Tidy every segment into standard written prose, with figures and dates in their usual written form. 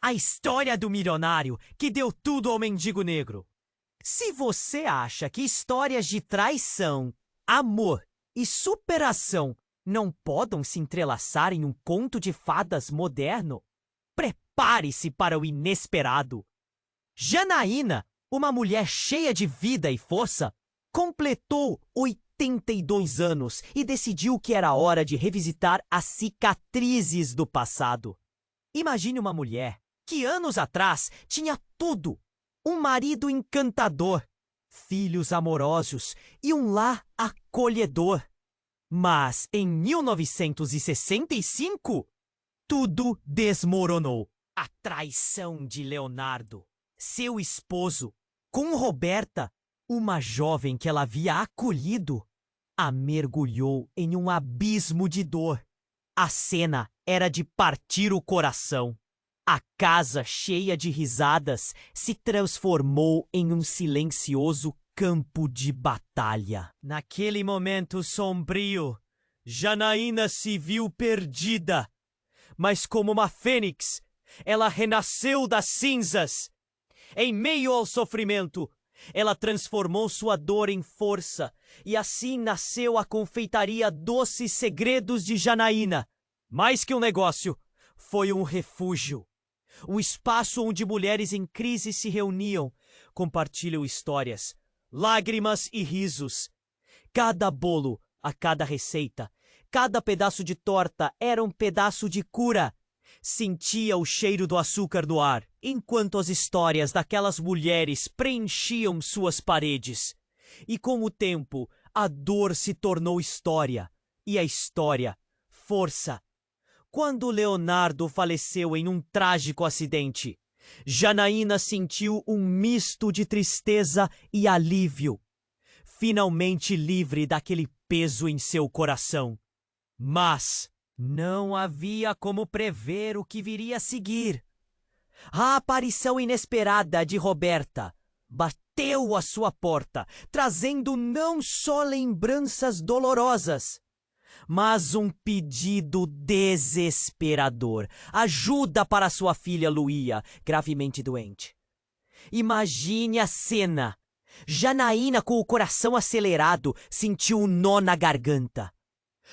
A história do milionário que deu tudo ao mendigo negro. Se você acha que histórias de traição, amor e superação não podem se entrelaçar em um conto de fadas moderno, prepare-se para o inesperado. Janaína, uma mulher cheia de vida e força, completou 82 anos e decidiu que era hora de revisitar as cicatrizes do passado. Imagine uma mulher que anos atrás tinha tudo: um marido encantador, filhos amorosos e um lar acolhedor. Mas em 1965, tudo desmoronou. A traição de Leonardo, seu esposo, com Roberta, uma jovem que ela havia acolhido, a mergulhou em um abismo de dor. A cena era de partir o coração. A casa, cheia de risadas, se transformou em um silencioso campo de batalha. Naquele momento sombrio, Janaína se viu perdida. Mas como uma fênix, ela renasceu das cinzas. Em meio ao sofrimento, ela transformou sua dor em força, e assim nasceu a confeitaria Doces Segredos de Janaína. Mais que um negócio, foi um refúgio. Um espaço onde mulheres em crise se reuniam, compartilham histórias, lágrimas e risos. Cada bolo, a cada receita, cada pedaço de torta era um pedaço de cura. Sentia o cheiro do açúcar no ar, enquanto as histórias daquelas mulheres preenchiam suas paredes. E com o tempo, a dor se tornou história, e a história, força. Quando Leonardo faleceu em um trágico acidente, Janaína sentiu um misto de tristeza e alívio, finalmente livre daquele peso em seu coração. Mas não havia como prever o que viria a seguir. A aparição inesperada de Roberta bateu à sua porta, trazendo não só lembranças dolorosas, mas um pedido desesperador: ajuda para sua filha Luía, gravemente doente. Imagine a cena. Janaína, com o coração acelerado, sentiu um nó na garganta.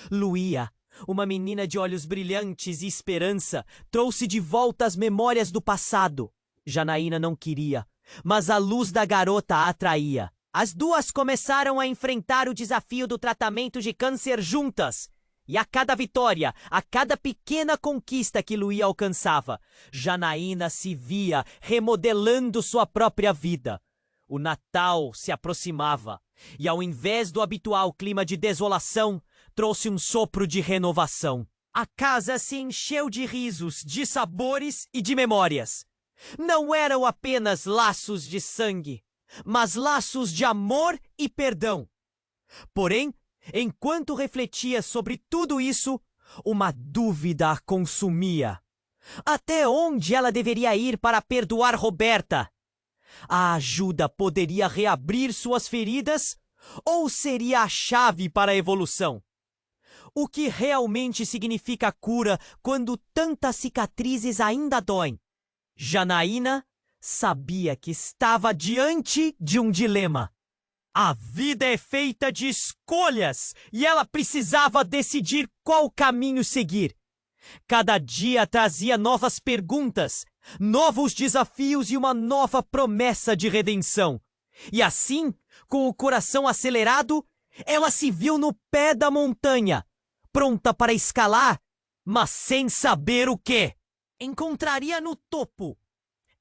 Luía, uma menina de olhos brilhantes e esperança, trouxe de volta as memórias do passado. Janaína não queria, mas a luz da garota a atraía. As duas começaram a enfrentar o desafio do tratamento de câncer juntas. E a cada vitória, a cada pequena conquista que Luía alcançava, Janaína se via remodelando sua própria vida. O Natal se aproximava, e ao invés do habitual clima de desolação, trouxe um sopro de renovação. A casa se encheu de risos, de sabores e de memórias. Não eram apenas laços de sangue, mas laços de amor e perdão. Porém, enquanto refletia sobre tudo isso, uma dúvida a consumia. Até onde ela deveria ir para perdoar Roberta? A ajuda poderia reabrir suas feridas ou seria a chave para a evolução? O que realmente significa cura quando tantas cicatrizes ainda doem? Janaína sabia que estava diante de um dilema. A vida é feita de escolhas e ela precisava decidir qual caminho seguir. Cada dia trazia novas perguntas, novos desafios e uma nova promessa de redenção. E assim, com o coração acelerado, ela se viu no pé da montanha, pronta para escalar, mas sem saber o que encontraria no topo.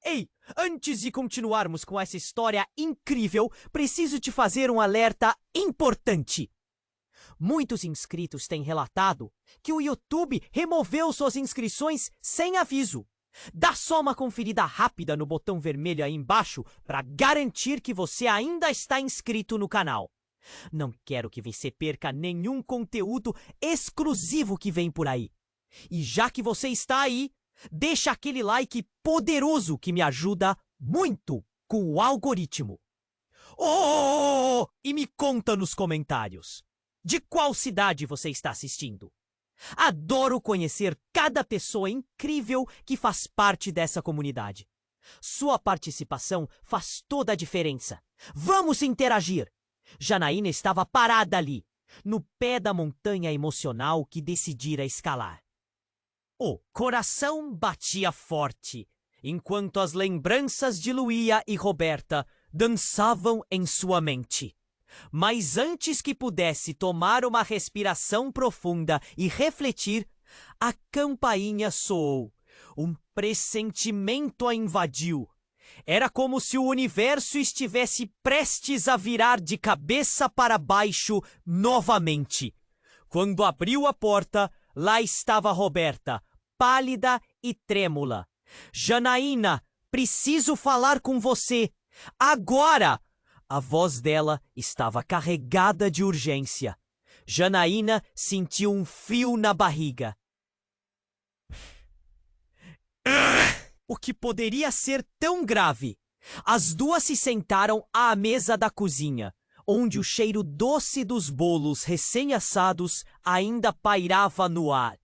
Ei, antes de continuarmos com essa história incrível, preciso te fazer um alerta importante. Muitos inscritos têm relatado que o YouTube removeu suas inscrições sem aviso. Dá só uma conferida rápida no botão vermelho aí embaixo para garantir que você ainda está inscrito no canal. Não quero que você perca nenhum conteúdo exclusivo que vem por aí. E já que você está aí, deixa aquele like poderoso que me ajuda muito com o algoritmo. Oh! E me conta nos comentários. De qual cidade você está assistindo? Adoro conhecer cada pessoa incrível que faz parte dessa comunidade. Sua participação faz toda a diferença. Vamos interagir! Janaína estava parada ali, no pé da montanha emocional que decidira escalar. O coração batia forte, enquanto as lembranças de Luía e Roberta dançavam em sua mente. Mas antes que pudesse tomar uma respiração profunda e refletir, a campainha soou. Um pressentimento a invadiu. Era como se o universo estivesse prestes a virar de cabeça para baixo novamente. Quando abriu a porta, lá estava Roberta, pálida e trêmula. Janaína, preciso falar com você. Agora! A voz dela estava carregada de urgência. Janaína sentiu um frio na barriga. O que poderia ser tão grave? As duas se sentaram à mesa da cozinha, onde o cheiro doce dos bolos recém-assados ainda pairava no ar.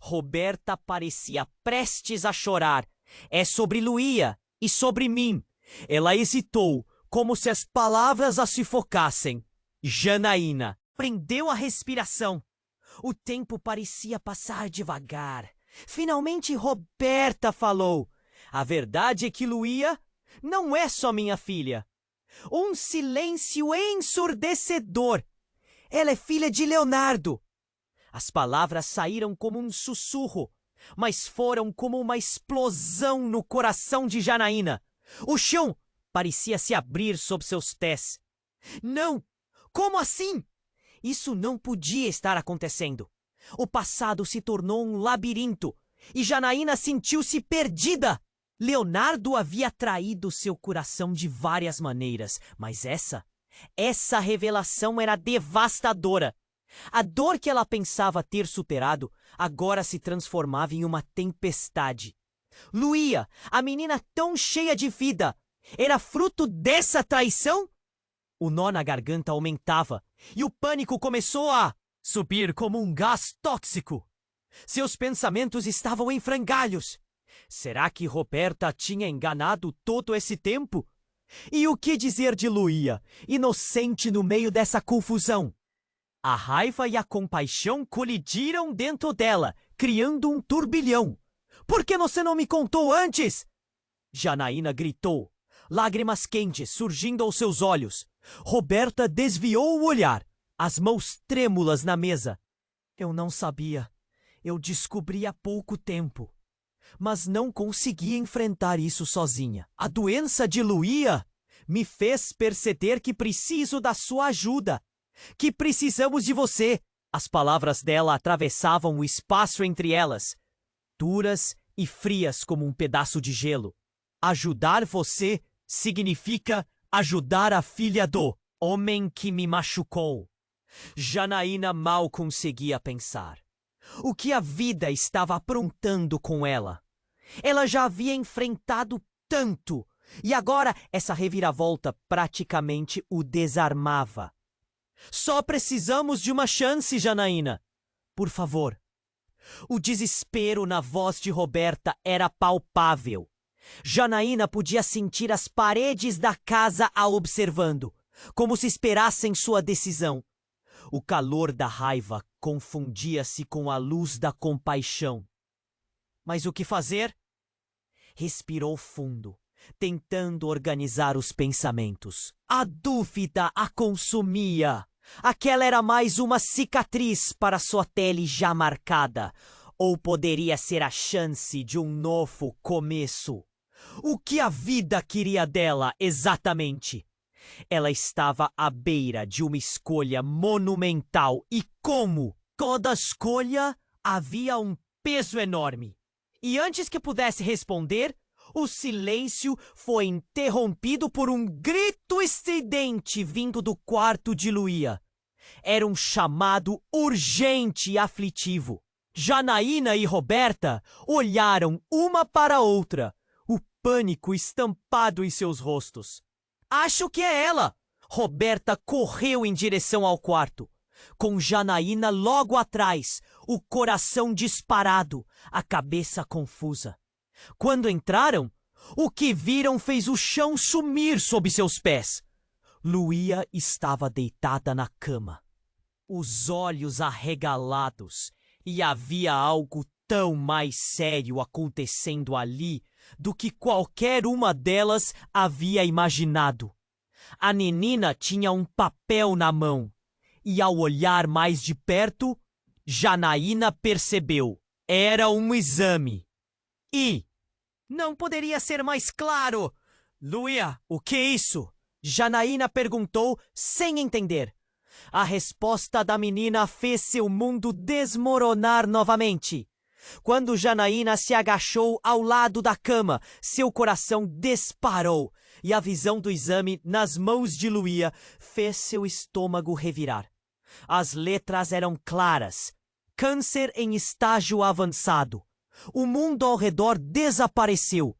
Roberta parecia prestes a chorar. É sobre Luía e sobre mim. Ela hesitou, como se as palavras a sufocassem. Janaína prendeu a respiração. O tempo parecia passar devagar. Finalmente Roberta falou. A verdade é que Luía não é só minha filha. Um silêncio ensurdecedor. Ela é filha de Leonardo. As palavras saíram como um sussurro, mas foram como uma explosão no coração de Janaína. O chão parecia se abrir sob seus pés. Não! Como assim? Isso não podia estar acontecendo. O passado se tornou um labirinto e Janaína sentiu-se perdida. Leonardo havia traído seu coração de várias maneiras, mas essa revelação era devastadora. A dor que ela pensava ter superado agora se transformava em uma tempestade. Luía, a menina tão cheia de vida, era fruto dessa traição? O nó na garganta aumentava e o pânico começou a subir como um gás tóxico. Seus pensamentos estavam em frangalhos. Será que Roberta tinha enganado todo esse tempo? E o que dizer de Luía, inocente no meio dessa confusão? A raiva e a compaixão colidiram dentro dela, criando um turbilhão. Por que você não me contou antes? Janaína gritou, lágrimas quentes surgindo aos seus olhos. Roberta desviou o olhar, as mãos trêmulas na mesa. Eu não sabia. Eu descobri há pouco tempo. Mas não consegui enfrentar isso sozinha. A doença de Luía me fez perceber que preciso da sua ajuda. Que precisamos de você. As palavras dela atravessavam o espaço entre elas, duras e frias como um pedaço de gelo. Ajudar você significa ajudar a filha do homem que me machucou. Janaína mal conseguia pensar. O que a vida estava aprontando com ela? Ela já havia enfrentado tanto, e agora essa reviravolta praticamente o desarmava. Só precisamos de uma chance, Janaína. Por favor. O desespero na voz de Roberta era palpável. Janaína podia sentir as paredes da casa a observando, como se esperassem sua decisão. O calor da raiva confundia-se com a luz da compaixão. Mas o que fazer? Respirou fundo, tentando organizar os pensamentos. A dúvida a consumia. Aquela era mais uma cicatriz para sua pele já marcada. Ou poderia ser a chance de um novo começo. O que a vida queria dela exatamente? Ela estava à beira de uma escolha monumental e como toda escolha havia um peso enorme. E antes que pudesse responder, o silêncio foi interrompido por um grito estridente vindo do quarto de Luía. Era um chamado urgente e aflitivo. Janaína e Roberta olharam uma para a outra, o pânico estampado em seus rostos. Acho que é ela! Roberta correu em direção ao quarto. com Janaína logo atrás, o coração disparado, a cabeça confusa. Quando entraram, o que viram fez o chão sumir sob seus pés. Luía estava deitada na cama, os olhos arregalados, e havia algo tão mais sério acontecendo ali do que qualquer uma delas havia imaginado. A menina tinha um papel na mão, e ao olhar mais de perto, Janaína percebeu. Era um exame. E... não poderia ser mais claro! Luía, o que é isso? Janaína perguntou sem entender. A resposta da menina fez seu mundo desmoronar novamente. Quando Janaína se agachou ao lado da cama, seu coração disparou e a visão do exame nas mãos de Luía fez seu estômago revirar. As letras eram claras. Câncer em estágio avançado. O mundo ao redor desapareceu.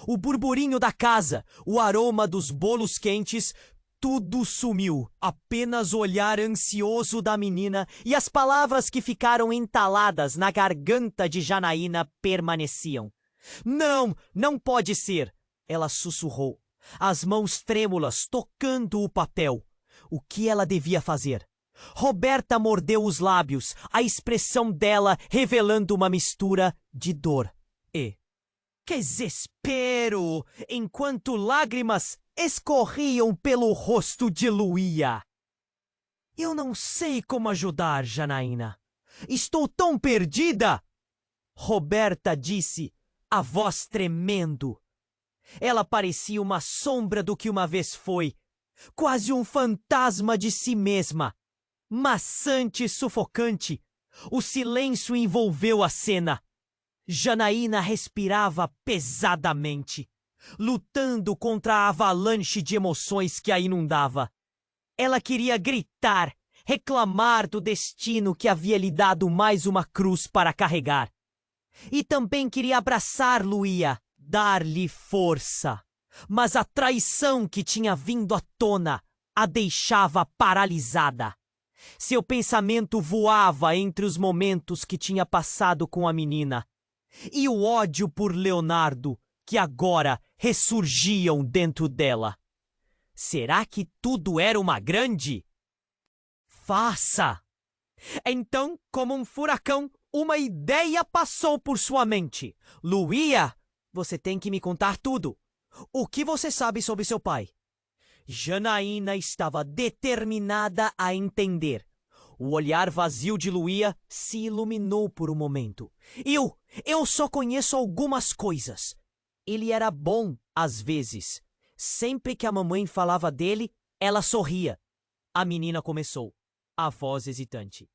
O burburinho da casa, o aroma dos bolos quentes, tudo sumiu. Apenas o olhar ansioso da menina e as palavras que ficaram entaladas na garganta de Janaína permaneciam. Não, não pode ser! Ela sussurrou, as mãos trêmulas tocando o papel. O que ela devia fazer? Roberta mordeu os lábios, a expressão dela revelando uma mistura de dor e que desespero, enquanto lágrimas escorriam pelo rosto de Luía. Eu não sei como ajudar, Janaína. Estou tão perdida! Roberta disse, a voz tremendo. Ela parecia uma sombra do que uma vez foi, quase um fantasma de si mesma. Maçante e sufocante, o silêncio envolveu a cena. Janaína respirava pesadamente, lutando contra a avalanche de emoções que a inundava. Ela queria gritar, reclamar do destino que havia lhe dado mais uma cruz para carregar. E também queria abraçar Luía, dar-lhe força. Mas a traição que tinha vindo à tona a deixava paralisada. Seu pensamento voava entre os momentos que tinha passado com a menina e o ódio por Leonardo, que agora ressurgiam dentro dela. Será que tudo era uma grande farsa? Então, como um furacão, uma ideia passou por sua mente. Luía, você tem que me contar tudo. O que você sabe sobre seu pai? Janaína estava determinada a entender. O olhar vazio de Luía se iluminou por um momento. Eu só conheço algumas coisas. Ele era bom, às vezes. Sempre que a mamãe falava dele, ela sorria. A menina começou, a voz hesitante.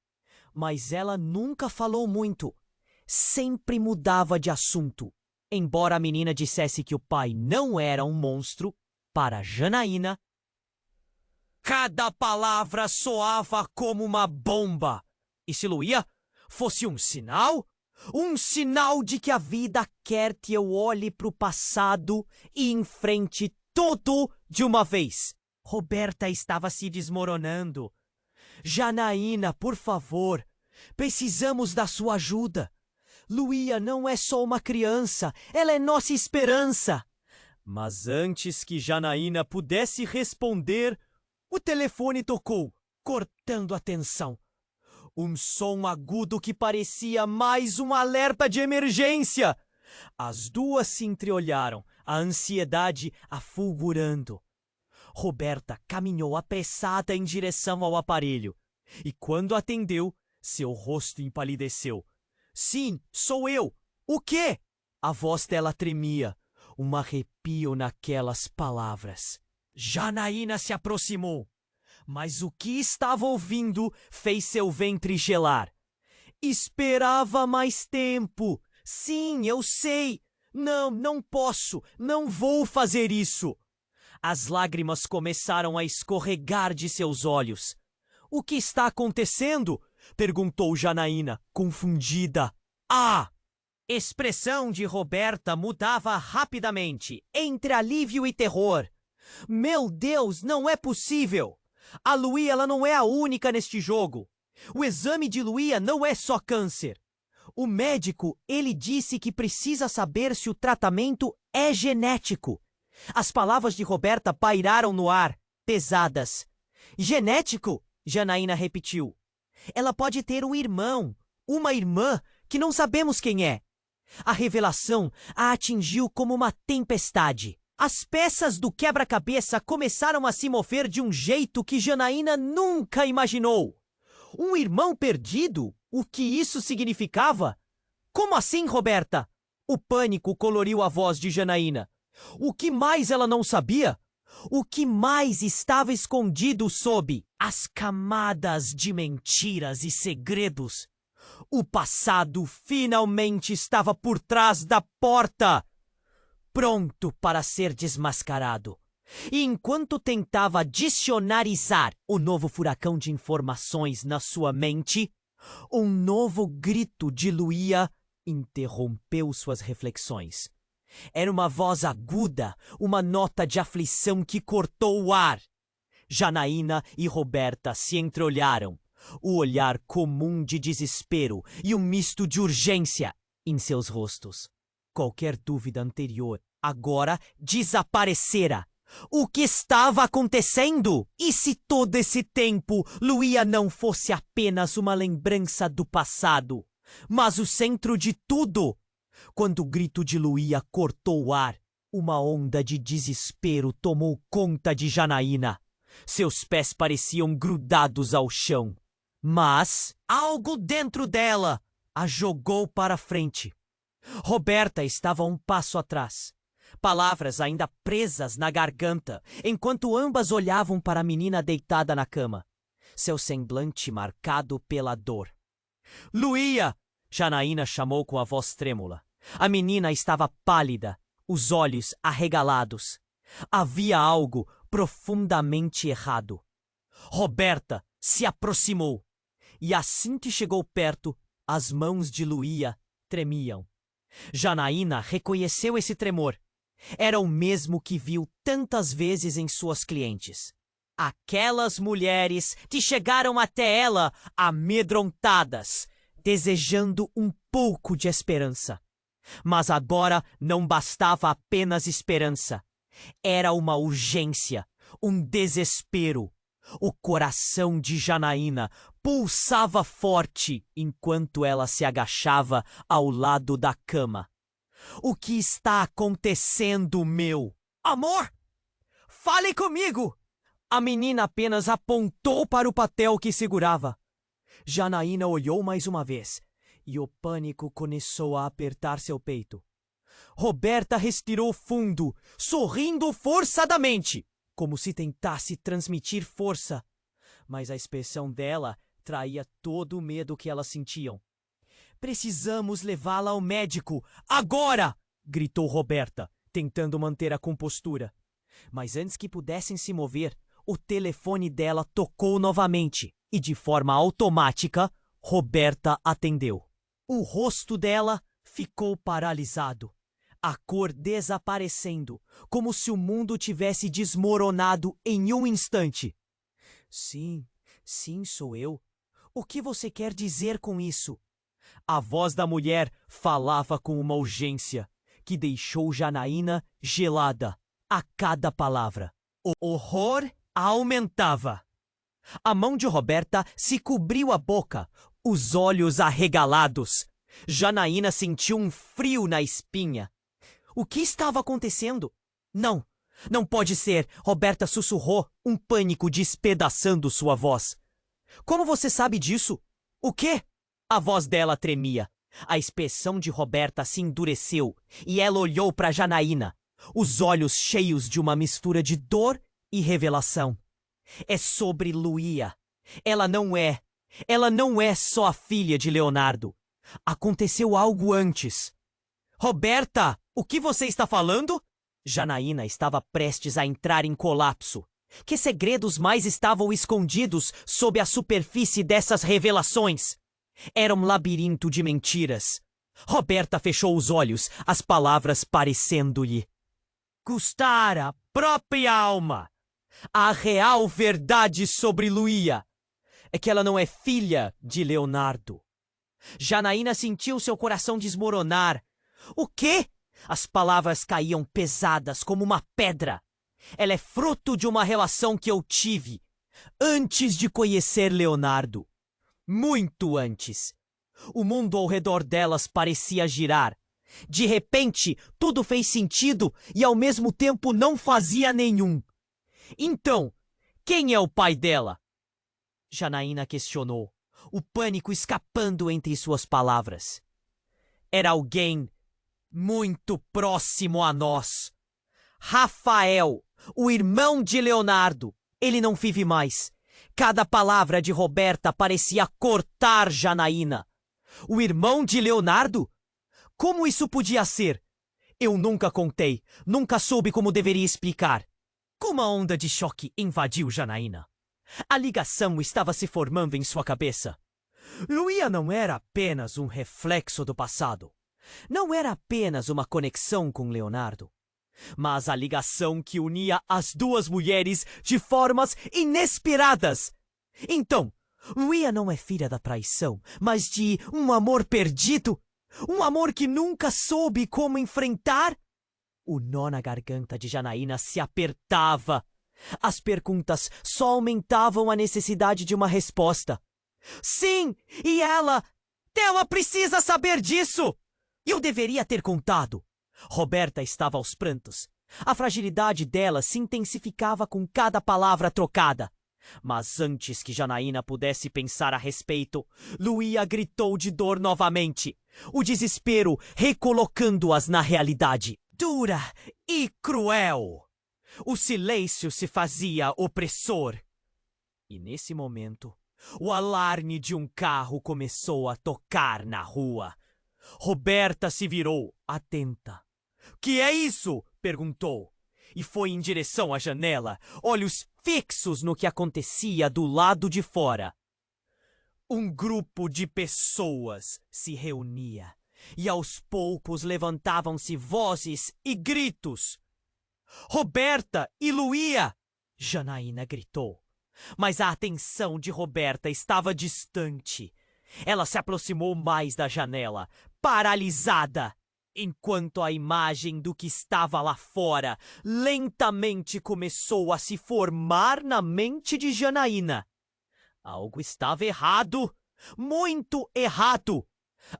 Mas ela nunca falou muito. Sempre mudava de assunto. Embora a menina dissesse que o pai não era um monstro, para Janaína, cada palavra soava como uma bomba. E se Luía fosse um sinal? Um sinal de que a vida quer que eu olhe para o passado e enfrente tudo de uma vez. Roberta estava se desmoronando. Janaína, por favor, precisamos da sua ajuda. Luía não é só uma criança, ela é nossa esperança. Mas antes que Janaína pudesse responder, o telefone tocou, cortando a tensão. Um som agudo que parecia mais um alerta de emergência. As duas se entreolharam, a ansiedade a fulgurando. Roberta caminhou apressada em direção ao aparelho. E quando atendeu, seu rosto empalideceu. Sim, sou eu. O quê? A voz dela tremia. Um arrepio naquelas palavras. Janaína se aproximou. Mas o que estava ouvindo fez seu ventre gelar. Esperava mais tempo. Sim, eu sei. Não posso. Não vou fazer isso. As lágrimas começaram a escorregar de seus olhos. O que está acontecendo? Perguntou Janaína, confundida. Ah! Expressão de Roberta mudava rapidamente, entre alívio e terror. Meu Deus, não é possível! A Luía, ela não é a única neste jogo. O exame de Luía não é só câncer. O médico, ele disse que precisa saber se o tratamento é genético. As palavras de Roberta pairaram no ar, pesadas. Genético? Janaína repetiu. Ela pode ter um irmão, uma irmã, que não sabemos quem é. A revelação a atingiu como uma tempestade. As peças do quebra-cabeça começaram a se mover de um jeito que Janaína nunca imaginou. Um irmão perdido? O que isso significava? Como assim, Roberta? O pânico coloriu a voz de Janaína. O que mais ela não sabia? O que mais estava escondido sob as camadas de mentiras e segredos? O passado finalmente estava por trás da porta, pronto para ser desmascarado. E enquanto tentava dicionarizar o novo furacão de informações na sua mente, um novo grito de Luía interrompeu suas reflexões. Era uma voz aguda, uma nota de aflição que cortou o ar. Janaína e Roberta se entreolharam, o olhar comum de desespero e um misto de urgência em seus rostos. Qualquer dúvida anterior agora desaparecera. O que estava acontecendo? E se todo esse tempo Luía não fosse apenas uma lembrança do passado, mas o centro de tudo? Quando o grito de Luía cortou o ar, uma onda de desespero tomou conta de Janaína. Seus pés pareciam grudados ao chão. Mas algo dentro dela a jogou para frente. Roberta estava um passo atrás, palavras ainda presas na garganta, enquanto ambas olhavam para a menina deitada na cama, seu semblante marcado pela dor. Luía! Janaína chamou com a voz trêmula. A menina estava pálida, os olhos arregalados. Havia algo profundamente errado. Roberta se aproximou, e assim que chegou perto, as mãos de Luía tremiam. Janaína reconheceu esse tremor. Era o mesmo que viu tantas vezes em suas clientes. Aquelas mulheres que chegaram até ela amedrontadas, desejando um pouco de esperança. Mas agora não bastava apenas esperança. Era uma urgência, um desespero. O coração de Janaína pulsava forte enquanto ela se agachava ao lado da cama. O que está acontecendo, meu? Amor! Fale comigo! A menina apenas apontou para o papel que segurava. Janaína olhou mais uma vez, e o pânico começou a apertar seu peito. Roberta respirou fundo, sorrindo forçadamente, como se tentasse transmitir força. Mas a expressão dela traía todo o medo que elas sentiam. Precisamos levá-la ao médico, agora! Gritou Roberta, tentando manter a compostura. Mas antes que pudessem se mover, o telefone dela tocou novamente e, de forma automática, Roberta atendeu. O rosto dela ficou paralisado, a cor desaparecendo, como se o mundo tivesse desmoronado em um instante. Sim, sou eu. O que você quer dizer com isso? A voz da mulher falava com uma urgência que deixou Janaína gelada a cada palavra. O horror aumentava. A mão de Roberta se cobriu a boca, os olhos arregalados. Janaína sentiu um frio na espinha. O que estava acontecendo? Não pode ser, Roberta sussurrou, um pânico despedaçando sua voz. Como você sabe disso? O quê? A voz dela tremia. A expressão de Roberta se endureceu e ela olhou para Janaína, os olhos cheios de uma mistura de dor e revelação. É sobre Luía. Ela não é só a filha de Leonardo. Aconteceu algo antes. Roberta, o que você está falando? Janaína estava prestes a entrar em colapso. Que segredos mais estavam escondidos sob a superfície dessas revelações? Era um labirinto de mentiras. Roberta fechou os olhos, as palavras parecendo-lhe custar a própria alma. A real verdade sobre Luía é que ela não é filha de Leonardo. Janaína sentiu seu coração desmoronar. O quê? As palavras caíam pesadas como uma pedra. Ela é fruto de uma relação que eu tive antes de conhecer Leonardo. Muito antes. O mundo ao redor delas parecia girar. De repente, tudo fez sentido e ao mesmo tempo não fazia nenhum. Então, quem é o pai dela? Janaína questionou, o pânico escapando entre suas palavras. Era alguém muito próximo a nós. Rafael, o irmão de Leonardo. Ele não vive mais. Cada palavra de Roberta parecia cortar Janaína. O irmão de Leonardo? Como isso podia ser? Eu nunca contei, nunca soube como deveria explicar. Como a onda de choque invadiu Janaína. A ligação estava se formando em sua cabeça. Luía não era apenas um reflexo do passado. Não era apenas uma conexão com Leonardo. Mas a ligação que unia as duas mulheres de formas inesperadas. Então, Luía não é filha da traição, mas de um amor perdido? Um amor que nunca soube como enfrentar? O nó na garganta de Janaína se apertava. As perguntas só aumentavam a necessidade de uma resposta. Sim, e ela precisa saber disso! Eu deveria ter contado. Roberta estava aos prantos. A fragilidade dela se intensificava com cada palavra trocada. Mas antes que Janaína pudesse pensar a respeito, Luía gritou de dor novamente, o desespero recolocando-as na realidade. Dura e cruel. O silêncio se fazia opressor. E nesse momento, o alarme de um carro começou a tocar na rua. Roberta se virou, atenta. Que é isso? Perguntou. E foi em direção à janela, olhos fixos no que acontecia do lado de fora. Um grupo de pessoas se reunia, e aos poucos levantavam-se vozes e gritos. Roberta e Luía! Janaína gritou. Mas a atenção de Roberta estava distante. Ela se aproximou mais da janela, paralisada, enquanto a imagem do que estava lá fora lentamente começou a se formar na mente de Janaína. Algo estava errado, muito errado.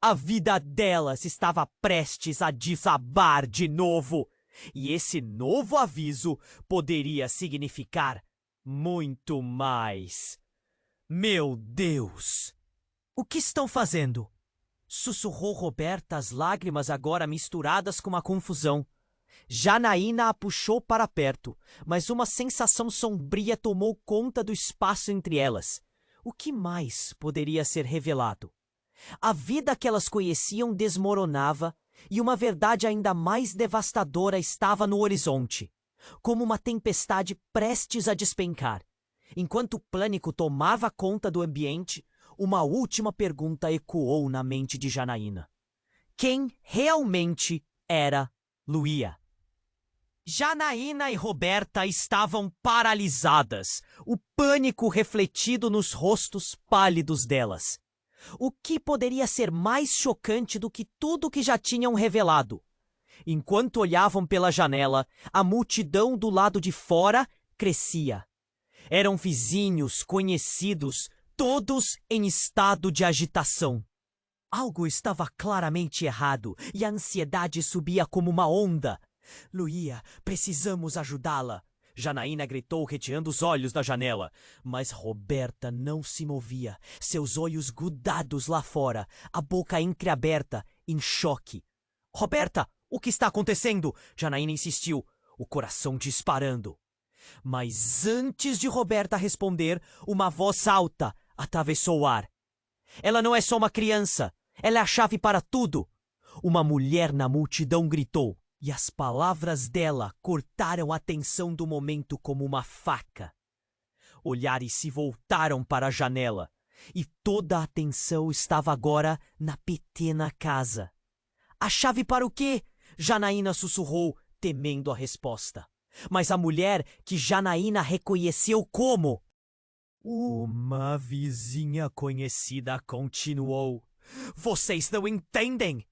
A vida delas estava prestes a desabar de novo, e esse novo aviso poderia significar muito mais. Meu Deus! O que estão fazendo? Sussurrou Roberta, as lágrimas agora misturadas com a confusão. Janaína a puxou para perto, mas uma sensação sombria tomou conta do espaço entre elas. O que mais poderia ser revelado? A vida que elas conheciam desmoronava e uma verdade ainda mais devastadora estava no horizonte, como uma tempestade prestes a despencar. Enquanto o pânico tomava conta do ambiente, uma última pergunta ecoou na mente de Janaína. Quem realmente era Luía? Janaína e Roberta estavam paralisadas, o pânico refletido nos rostos pálidos delas. O que poderia ser mais chocante do que tudo que já tinham revelado? Enquanto olhavam pela janela, a multidão do lado de fora crescia. Eram vizinhos, conhecidos, todos em estado de agitação. Algo estava claramente errado e a ansiedade subia como uma onda. Luía, precisamos ajudá-la. Janaína gritou, retirando os olhos da janela. Mas Roberta não se movia, seus olhos grudados lá fora, a boca entreaberta, em choque. Roberta, o que está acontecendo? Janaína insistiu, o coração disparando. Mas antes de Roberta responder, uma voz alta atravessou o ar. Ela não é só uma criança, ela é a chave para tudo. Uma mulher na multidão gritou. E as palavras dela cortaram a tensão do momento como uma faca. Olhares se voltaram para a janela, e toda a atenção estava agora na pequena casa. A chave para o quê? Janaína sussurrou, temendo a resposta. mas a mulher que Janaína reconheceu como uma vizinha conhecida continuou. Vocês não entendem!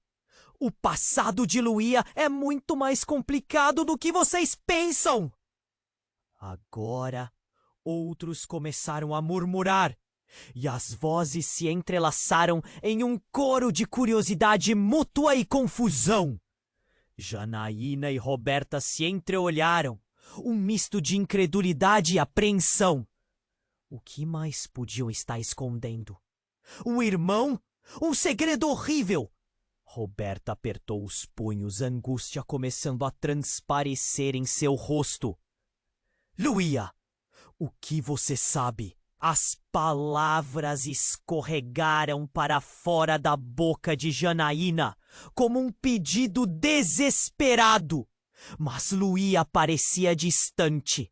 O passado de Luia é muito mais complicado do que vocês pensam! Agora, outros começaram a murmurar, e as vozes se entrelaçaram em um coro de curiosidade mútua e confusão. Janaína e Roberta se entreolharam, um misto de incredulidade e apreensão. O que mais podiam estar escondendo? Um irmão? Um segredo horrível! Roberta apertou os punhos, angústia começando a transparecer em seu rosto. Luia, o que você sabe? As palavras escorregaram para fora da boca de Janaína, como um pedido desesperado. Mas Luia parecia distante,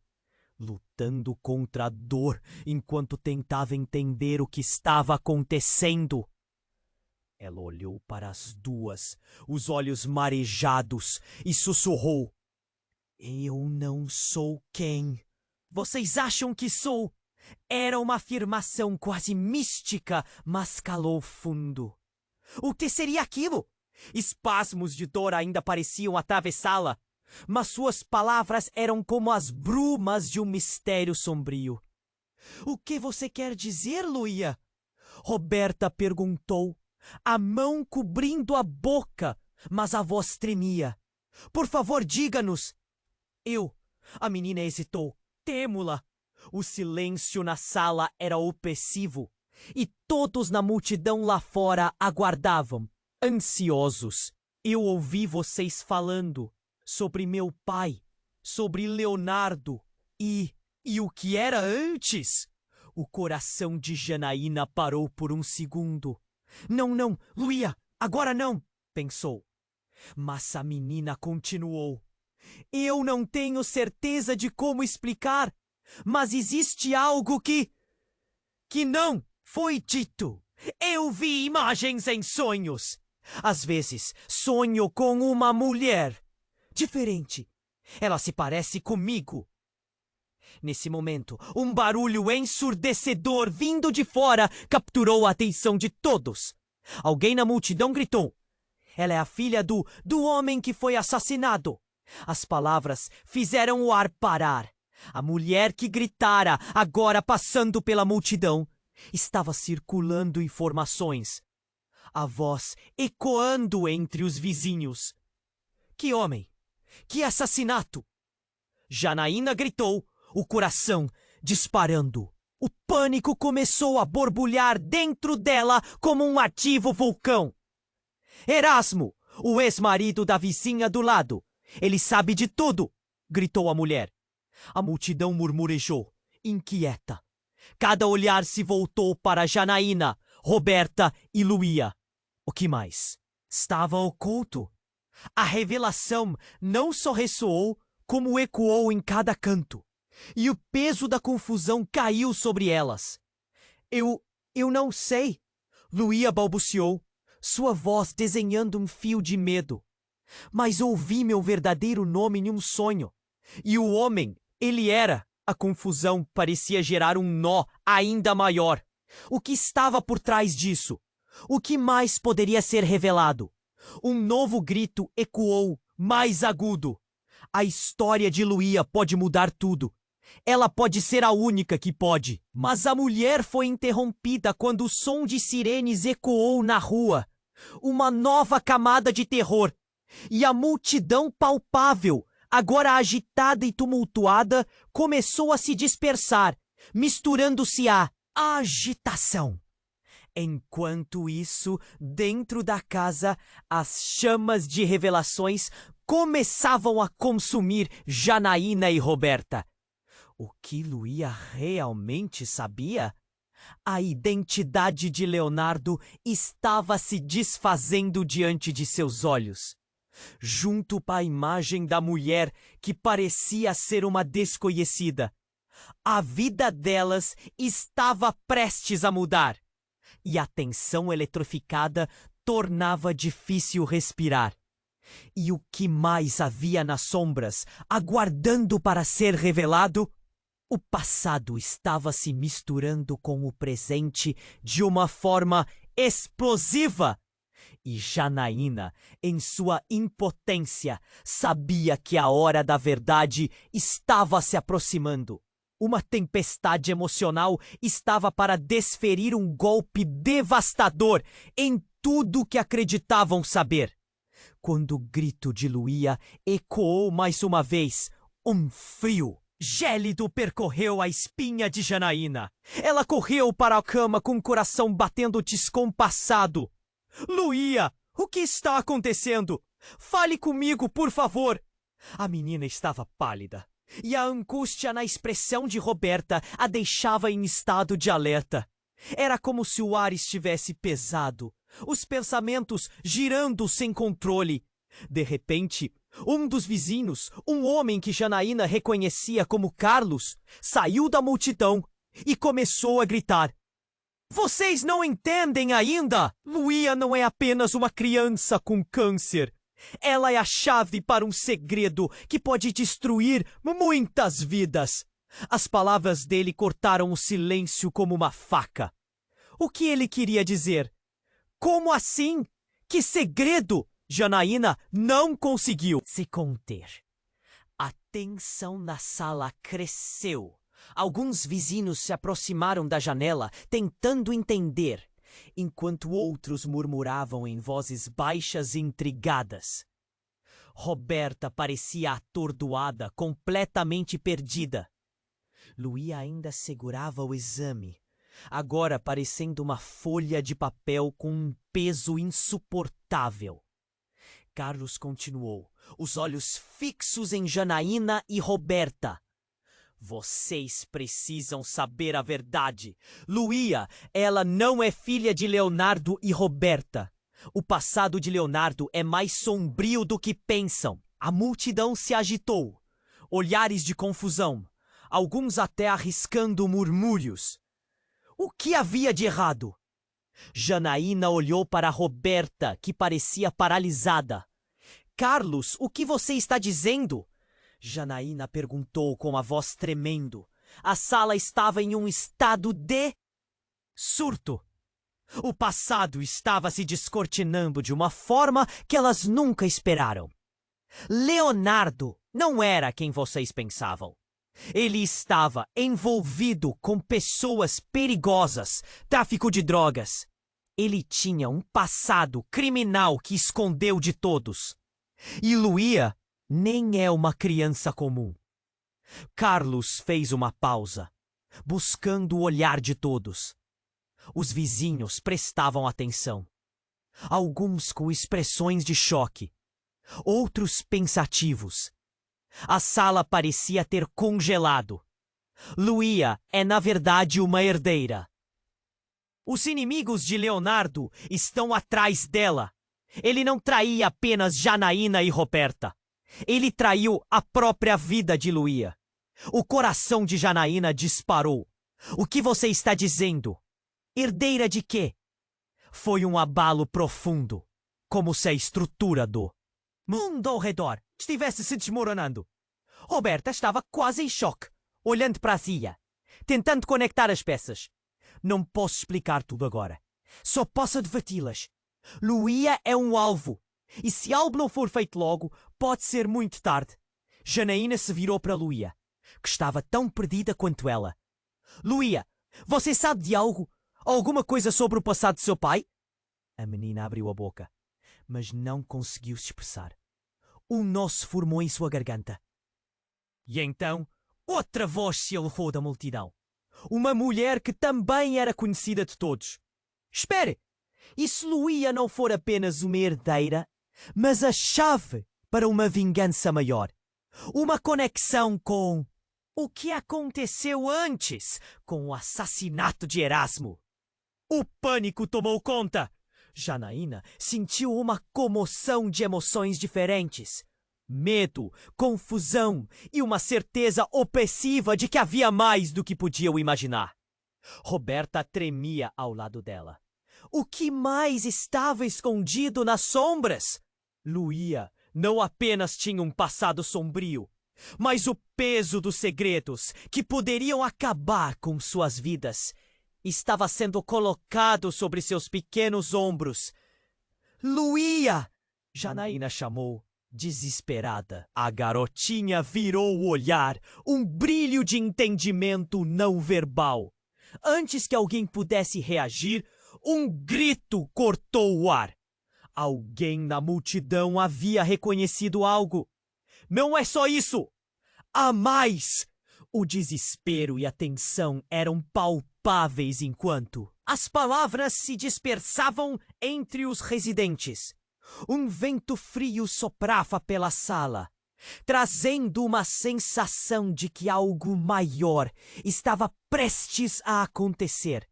lutando contra a dor enquanto tentava entender o que estava acontecendo. Ela olhou para as duas, os olhos marejados, e sussurrou. Eu não sou quem vocês acham que sou. Era uma afirmação quase mística, mas calou fundo. O que seria aquilo? Espasmos de dor ainda pareciam atravessá-la, mas suas palavras eram como as brumas de um mistério sombrio. O que você quer dizer, Luia? Roberta perguntou, a mão cobrindo a boca, mas a voz tremia. Por favor, diga-nos. A menina hesitou, têmula. O silêncio na sala era opressivo, e todos na multidão lá fora aguardavam, ansiosos. Eu ouvi vocês falando sobre meu pai, sobre Leonardo e o que era antes. O coração de Janaína parou por um segundo. Não, Luia, agora não, pensou. Mas a menina continuou. Eu não tenho certeza de como explicar, mas existe algo que não foi dito. Eu vi imagens em sonhos. Às vezes, sonho com uma mulher diferente. Ela se parece comigo. Nesse momento, um barulho ensurdecedor vindo de fora capturou a atenção de todos. Alguém na multidão gritou. Ela é a filha do homem que foi assassinado. As palavras fizeram o ar parar. A mulher que gritara, agora passando pela multidão, estava circulando informações. A voz ecoando entre os vizinhos. Que homem? Que assassinato? Janaína gritou, o coração disparando. O pânico começou a borbulhar dentro dela como um ativo vulcão. Erasmo, o ex-marido da vizinha do lado. Ele sabe de tudo, gritou a mulher. A multidão murmurejou, inquieta. Cada olhar se voltou para Janaína, Roberta e Luia. O que mais? Estava oculto. A revelação não só ressoou, como ecoou em cada canto. E o peso da confusão caiu sobre elas. Eu não sei, Luia balbuciou, sua voz desenhando um fio de medo. Mas ouvi meu verdadeiro nome em um sonho. E o homem, ele era. A confusão parecia gerar um nó ainda maior. O que estava por trás disso? O que mais poderia ser revelado? Um novo grito ecoou, mais agudo. A história de Luia pode mudar tudo. Ela pode ser a única que pode. Mas a mulher foi interrompida quando o som de sirenes ecoou na rua. Uma nova camada de terror. E a multidão palpável, agora agitada e tumultuada, começou a se dispersar, misturando-se à agitação. Enquanto isso, dentro da casa, as chamas de revelações começavam a consumir Janaína e Roberta. O que Luia realmente sabia? A identidade de Leonardo estava se desfazendo diante de seus olhos. Junto à imagem da mulher que parecia ser uma desconhecida. A vida delas estava prestes a mudar, e a tensão eletrificada tornava difícil respirar. E o que mais havia nas sombras, aguardando para ser revelado? O passado estava se misturando com o presente de uma forma explosiva. E Janaína, em sua impotência, sabia que a hora da verdade estava se aproximando. Uma tempestade emocional estava para desferir um golpe devastador em tudo que acreditavam saber. Quando o grito de Luía ecoou mais uma vez, um frio gélido percorreu a espinha de Janaína. Ela correu para a cama com o coração batendo descompassado. Luía, o que está acontecendo? Fale comigo, por favor. A menina estava pálida, e a angústia na expressão de Roberta a deixava em estado de alerta. Era como se o ar estivesse pesado, os pensamentos girando sem controle. De repente, um dos vizinhos, um homem que Janaína reconhecia como Carlos, saiu da multidão e começou a gritar: "Vocês não entendem ainda? Luía não é apenas uma criança com câncer. Ela é a chave para um segredo que pode destruir muitas vidas." As palavras dele cortaram o silêncio como uma faca. O que ele queria dizer? Como assim? Que segredo? Janaína não conseguiu se conter. A tensão na sala cresceu. Alguns vizinhos se aproximaram da janela, tentando entender, enquanto outros murmuravam em vozes baixas e intrigadas. Roberta parecia atordoada, completamente perdida. Luía ainda segurava o exame, agora parecendo uma folha de papel com um peso insuportável. Carlos continuou, os olhos fixos em Janaína e Roberta. "Vocês precisam saber a verdade. Luía, ela não é filha de Leonardo e Roberta. O passado de Leonardo é mais sombrio do que pensam." A multidão se agitou. Olhares de confusão. Alguns até arriscando murmúrios. O que havia de errado? Janaína olhou para Roberta, que parecia paralisada. "Carlos, o que você está dizendo?" Janaína perguntou com a voz tremendo. A sala estava em um estado de surto. O passado estava se descortinando de uma forma que elas nunca esperaram. Leonardo não era quem vocês pensavam. Ele estava envolvido com pessoas perigosas, tráfico de drogas. Ele tinha um passado criminal que escondeu de todos. E Luía nem é uma criança comum. Carlos fez uma pausa, buscando o olhar de todos. Os vizinhos prestavam atenção. Alguns com expressões de choque, outros pensativos. A sala parecia ter congelado. Luía é, na verdade, uma herdeira. Os inimigos de Leonardo estão atrás dela. Ele não traía apenas Janaína e Roberta. Ele traiu a própria vida de Luía. O coração de Janaína disparou. O que você está dizendo? Herdeira de quê? Foi um abalo profundo, como se a estrutura do mundo ao redor estivesse se desmoronando. Roberta estava quase em choque, olhando para a Zia, tentando conectar as peças. Não posso explicar tudo agora. Só posso adverti-las. Luía é um alvo, e se algo não for feito logo, pode ser muito tarde. Janaína se virou para Luía, que estava tão perdida quanto ela. Luía, você sabe de algo? Alguma coisa sobre o passado de seu pai? A menina abriu a boca, mas não conseguiu se expressar. Um nó se formou em sua garganta. E então, outra voz se elevou da multidão. Uma mulher que também era conhecida de todos. Espere! E se Luía não for apenas uma herdeira, mas a chave para uma vingança maior? Uma conexão com o que aconteceu antes com o assassinato de Erasmo? O pânico tomou conta. Janaína sentiu uma comoção de emoções diferentes. Medo, confusão e uma certeza opressiva de que havia mais do que podiam imaginar. Roberta tremia ao lado dela. O que mais estava escondido nas sombras? Luía não apenas tinha um passado sombrio, mas o peso dos segredos que poderiam acabar com suas vidas estava sendo colocado sobre seus pequenos ombros. Luía! Janaína chamou, desesperada. A garotinha virou o olhar, um brilho de entendimento não verbal. Antes que alguém pudesse reagir, um grito cortou o ar. Alguém na multidão havia reconhecido algo. Não é só isso! Há mais! O desespero e a tensão eram palpáveis enquanto as palavras se dispersavam entre os residentes. Um vento frio soprava pela sala, trazendo uma sensação de que algo maior estava prestes a acontecer.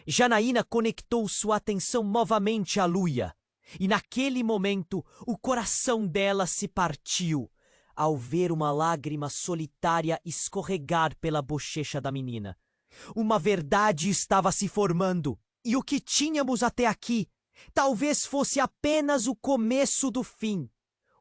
Janaína conectou sua atenção novamente a Luía, e naquele momento o coração dela se partiu ao ver uma lágrima solitária escorregar pela bochecha da menina. Uma verdade estava se formando, e o que tínhamos até aqui talvez fosse apenas o começo do fim.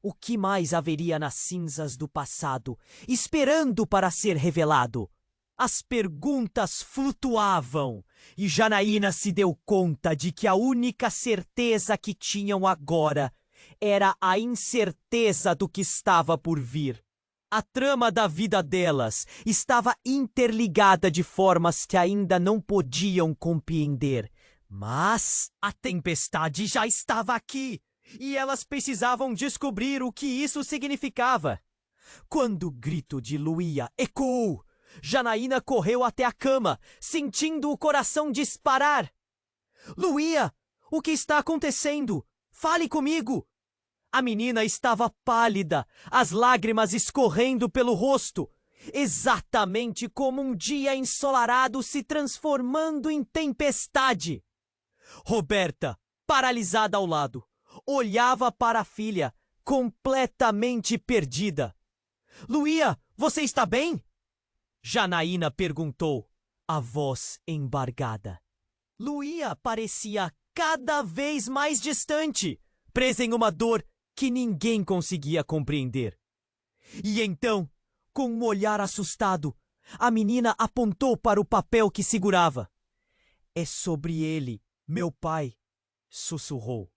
O que mais haveria nas cinzas do passado, esperando para ser revelado? As perguntas flutuavam, e Janaína se deu conta de que a única certeza que tinham agora era a incerteza do que estava por vir. A trama da vida delas estava interligada de formas que ainda não podiam compreender. Mas a tempestade já estava aqui, e elas precisavam descobrir o que isso significava. Quando o grito de Luía ecoou, Janaína correu até a cama, sentindo o coração disparar. Luía, o que está acontecendo? Fale comigo! A menina estava pálida, as lágrimas escorrendo pelo rosto, exatamente como um dia ensolarado se transformando em tempestade. Roberta, paralisada ao lado, olhava para a filha, completamente perdida. Luía, você está bem? Janaína perguntou, a voz embargada. Luía parecia cada vez mais distante, presa em uma dor que ninguém conseguia compreender. E então, com um olhar assustado, a menina apontou para o papel que segurava. É sobre ele, meu pai, sussurrou,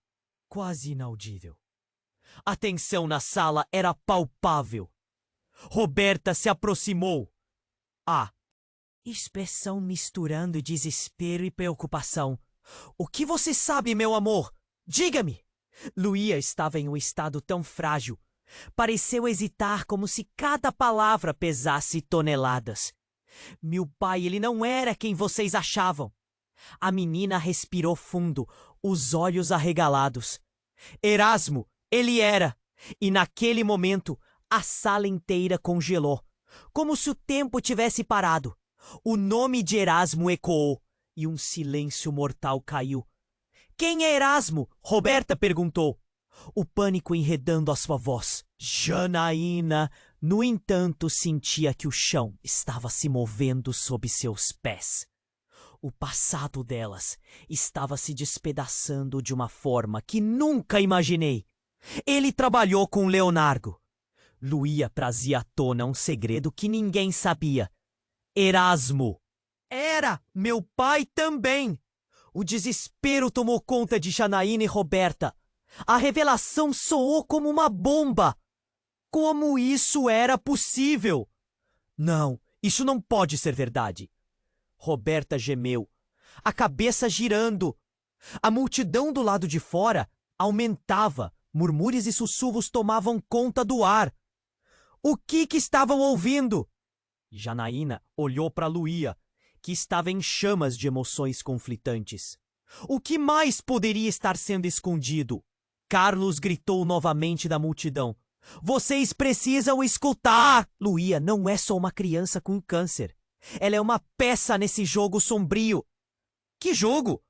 quase inaudível. A tensão na sala era palpável. Roberta se aproximou. A expressão misturando desespero e preocupação. O que você sabe, meu amor? Diga-me! Luía estava em um estado tão frágil. Pareceu hesitar como se cada palavra pesasse toneladas. Meu pai, ele não era quem vocês achavam. A menina respirou fundo, os olhos arregalados. Erasmo, ele era. E naquele momento, a sala inteira congelou, como se o tempo tivesse parado. O nome de Erasmo ecoou, e um silêncio mortal caiu. Quem é Erasmo? Roberta perguntou, o pânico enredando a sua voz. Janaína, no entanto, sentia que o chão estava se movendo sob seus pés. O passado delas estava se despedaçando de uma forma que nunca imaginei. Ele trabalhou com Leonardo. Luía trazia à tona um segredo que ninguém sabia. Erasmo era meu pai também. O desespero tomou conta de Janaína e Roberta. A revelação soou como uma bomba. Como isso era possível? Não, isso não pode ser verdade. Roberta gemeu, a cabeça girando. A multidão do lado de fora aumentava. Murmúrios e sussurros tomavam conta do ar. O que estavam ouvindo? Janaína olhou para Luía, que estava em chamas de emoções conflitantes. O que mais poderia estar sendo escondido? Carlos gritou novamente da multidão. Vocês precisam escutar! Luía não é só uma criança com câncer. Ela é uma peça nesse jogo sombrio. Que jogo?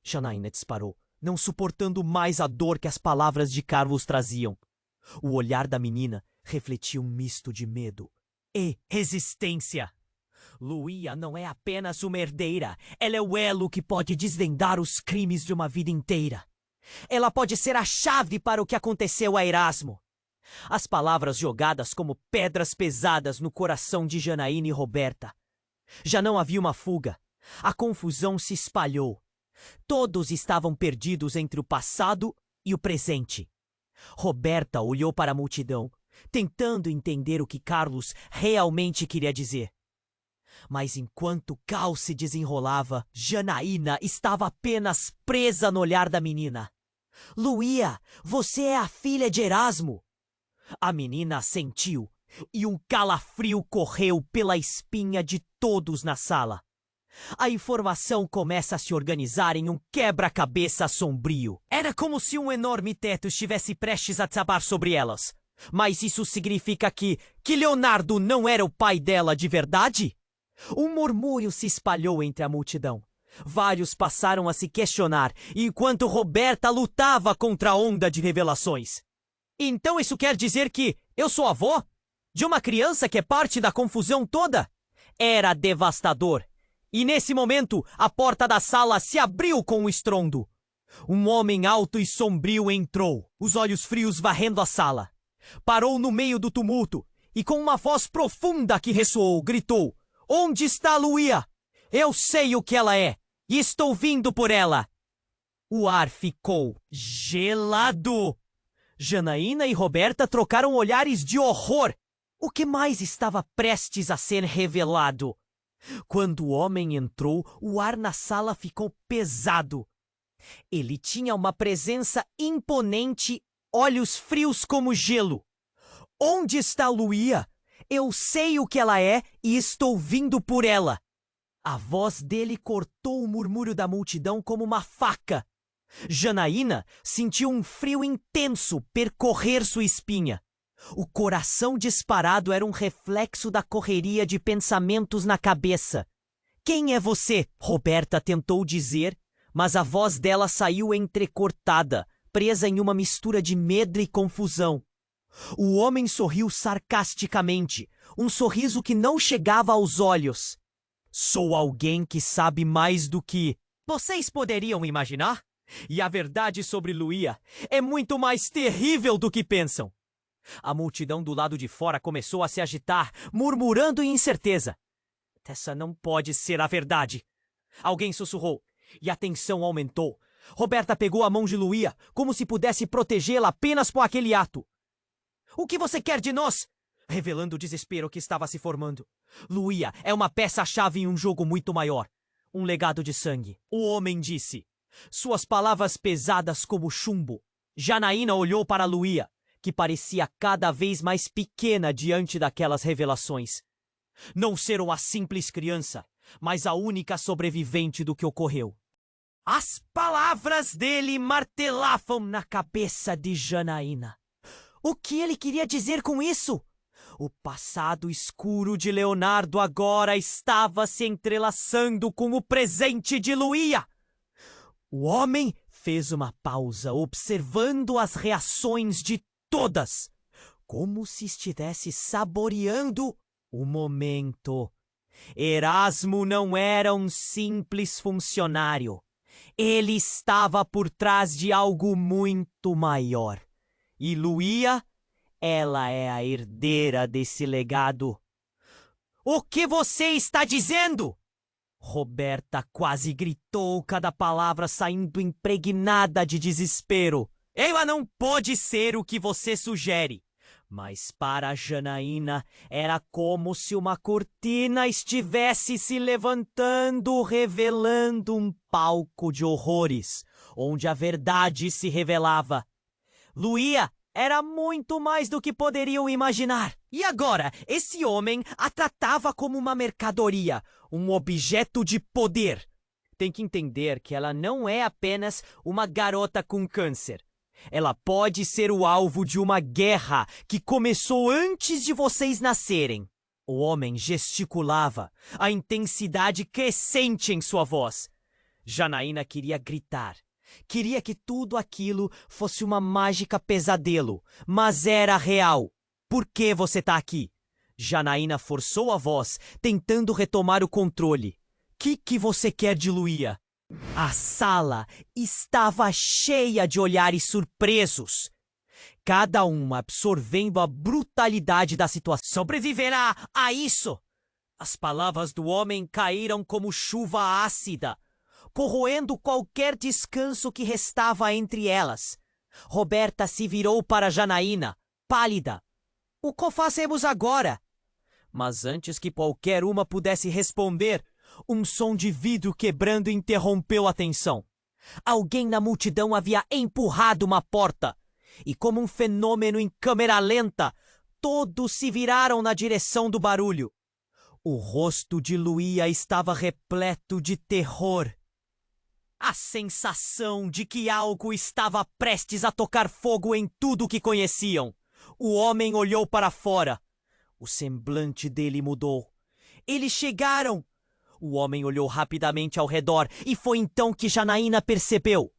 Janaína disparou, não suportando mais a dor que as palavras de Carlos traziam. O olhar da menina refletia um misto de medo e resistência. Luía não é apenas uma herdeira, ela é o elo que pode desvendar os crimes de uma vida inteira. Ela pode ser a chave para o que aconteceu a Erasmo. As palavras jogadas como pedras pesadas no coração de Janaína e Roberta. Já não havia uma fuga. A confusão se espalhou. Todos estavam perdidos entre o passado e o presente. Roberta olhou para a multidão, tentando entender o que Carlos realmente queria dizer. Mas enquanto o caos se desenrolava, Janaína estava apenas presa no olhar da menina. Luía, você é a filha de Erasmo. A menina assentiu e um calafrio correu pela espinha de todos na sala. A informação começa a se organizar em um quebra-cabeça sombrio. Era como se um enorme teto estivesse prestes a desabar sobre elas. Mas isso significa que Leonardo não era o pai dela de verdade? Um murmúrio se espalhou entre a multidão. Vários passaram a se questionar, enquanto Roberta lutava contra a onda de revelações. Então isso quer dizer que eu sou avó? De uma criança que é parte da confusão toda? Era devastador. E nesse momento, a porta da sala se abriu com um estrondo. Um homem alto e sombrio entrou, os olhos frios varrendo a sala. Parou no meio do tumulto e com uma voz profunda que ressoou, gritou: "Onde está Luía? Eu sei o que ela é e estou vindo por ela." O ar ficou gelado. Janaína e Roberta trocaram olhares de horror. O que mais estava prestes a ser revelado? Quando o homem entrou, o ar na sala ficou pesado. Ele tinha uma presença imponente, olhos frios como gelo. "Onde está Luía? Eu sei o que ela é e estou vindo por ela." A voz dele cortou o murmúrio da multidão como uma faca. Janaína sentiu um frio intenso percorrer sua espinha. O coração disparado era um reflexo da correria de pensamentos na cabeça. "Quem é você?" Roberta tentou dizer, mas a voz dela saiu entrecortada, presa em uma mistura de medo e confusão. O homem sorriu sarcasticamente, um sorriso que não chegava aos olhos. "Sou alguém que sabe mais do que vocês poderiam imaginar? E a verdade sobre Luía é muito mais terrível do que pensam." A multidão do lado de fora começou a se agitar, murmurando em incerteza. "Essa não pode ser a verdade." Alguém sussurrou, e a tensão aumentou. Roberta pegou a mão de Luía, como se pudesse protegê-la apenas com aquele ato. "O que você quer de nós?" Revelando o desespero que estava se formando. "Luía é uma peça-chave em um jogo muito maior. Um legado de sangue." O homem disse, suas palavras pesadas como chumbo. Janaína olhou para Luía, que parecia cada vez mais pequena diante daquelas revelações. Não ser uma simples criança, mas a única sobrevivente do que ocorreu. As palavras dele martelavam na cabeça de Janaína. O que ele queria dizer com isso? O passado escuro de Leonardo agora estava se entrelaçando com o presente de Luía. O homem fez uma pausa, observando as reações de todas, como se estivesse saboreando o momento. Erasmo não era um simples funcionário. Ele estava por trás de algo muito maior. E Luía, ela é a herdeira desse legado. "O que você está dizendo?" Roberta quase gritou, cada palavra saindo impregnada de desespero. "Ela não pode ser o que você sugere." Mas para Janaína era como se uma cortina estivesse se levantando, revelando um palco de horrores, onde a verdade se revelava. Luía era muito mais do que poderiam imaginar. E agora, esse homem a tratava como uma mercadoria, um objeto de poder. Tem que entender que ela não é apenas uma garota com câncer. Ela pode ser o alvo de uma guerra que começou antes de vocês nascerem. O homem gesticulava, a intensidade crescente em sua voz. Janaína queria gritar. Queria que tudo aquilo fosse uma mágica pesadelo, mas era real. "Por que você tá aqui?" Janaína forçou a voz, tentando retomar o controle. Que você quer de Luía?" A sala estava cheia de olhares surpresos. cada uma absorvendo a brutalidade da situação. Sobreviverá a isso! As palavras do homem caíram como chuva ácida, corroendo qualquer descanso que restava entre elas. Roberta se virou para Janaína, pálida. O que fazemos agora? Mas antes que qualquer uma pudesse responder, um som de vidro quebrando interrompeu a tensão. Alguém na multidão havia empurrado uma porta, e como um fenômeno em câmera lenta, todos se viraram na direção do barulho. O rosto de Luía estava repleto de terror. A sensação de que algo estava prestes a tocar fogo em tudo que conheciam. O homem olhou para fora. O semblante dele mudou. Eles chegaram! O homem olhou rapidamente ao redor e foi então que Janaína percebeu.